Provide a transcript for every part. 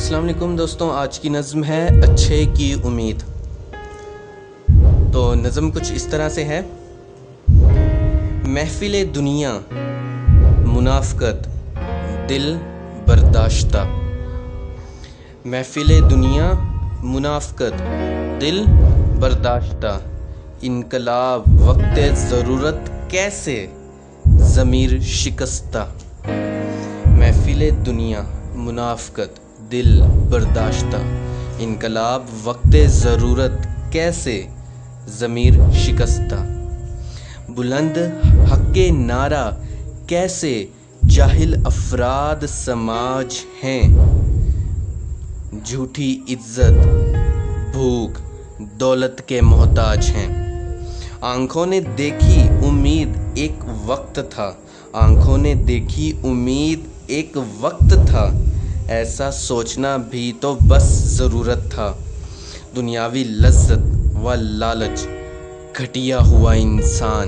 السلام علیکم دوستوں، آج کی نظم ہے اچھے کی امید۔ تو نظم کچھ اس طرح سے ہے۔ محفل دنیا منافقت دل برداشتہ، محفل دنیا منافقت دل برداشتہ، انقلاب وقت ضرورت کیسے ضمیر شکستہ، محفل دنیا منافقت دل برداشتہ، انقلاب وقت ضرورت کیسے ضمیر شکستہ، بلند حق نعرہ کیسے جاہل افراد سماج ہیں، جھوٹی عزت بھوک دولت کے محتاج ہیں، آنکھوں نے دیکھی امید ایک وقت تھا، آنکھوں نے دیکھی امید ایک وقت تھا، ایسا سوچنا بھی تو بس ضرورت تھا، دنیاوی لذت و لالچ گھٹیا ہوا انسان،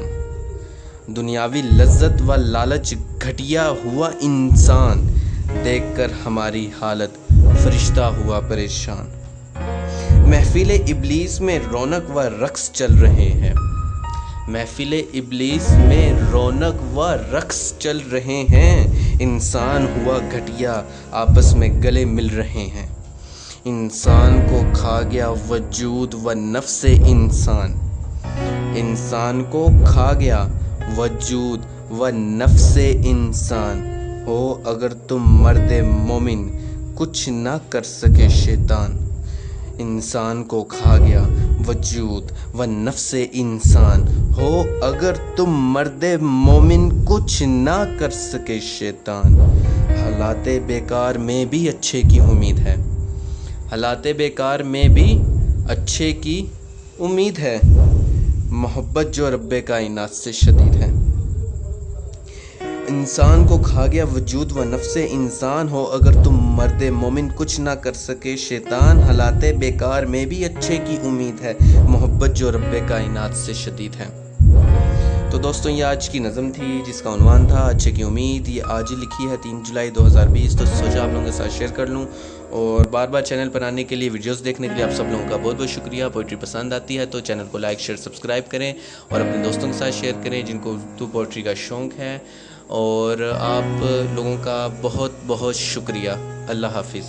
دنیاوی لذت و لالچ گھٹیا ہوا انسان، دیکھ کر ہماری حالت فرشتہ ہوا پریشان، محفل ابلیس میں رونق و رقص چل رہے ہیں، محفل ابلیس میں رونق و رقص چل رہے ہیں، انسان ہوا گھٹیا آپس میں گلے مل رہے ہیں، انسان کو کھا گیا وجود و نفس انسان، انسان کو کھا گیا وجود و نفس انسان، ہو اگر تم مرد مومن کچھ نہ کر سکے شیطان، انسان کو کھا گیا وجود و نفس انسان، ہو اگر تم مرد مومن کچھ نہ کر سکے شیطان، حالات بیکار میں بھی اچھے کی امید ہے، حالات بیکار میں بھی اچھے کی امید ہے، محبت جو رب کائنات سے شدید ہے، انسان کو کھا گیا وجود و نفس انسان، ہو اگر تم مرد مومن کچھ نہ کر سکے شیطان، حالات بیکار میں بھی اچھے کی امید ہے، محبت جو رب کائنات سے شدید ہے۔ تو دوستوں یہ آج کی نظم تھی جس کا عنوان تھا اچھے کی امید، یہ آج ہی لکھی ہے 3 جولائی 2020، تو سوچا آپ لوگوں کے ساتھ شیئر کر لوں، اور بار بار چینل پر آنے کے لیے ویڈیوز دیکھنے کے لیے آپ سب لوگوں کا بہت بہت شکریہ۔ پوئٹری پسند آتی ہے تو چینل کو لائک شیئر سبسکرائب کریں اور اپنے دوستوں کے ساتھ شیئر کریں جن کو اردو پوئٹری کا شوق ہے، اور آپ لوگوں کا بہت بہت شکریہ۔ اللہ حافظ۔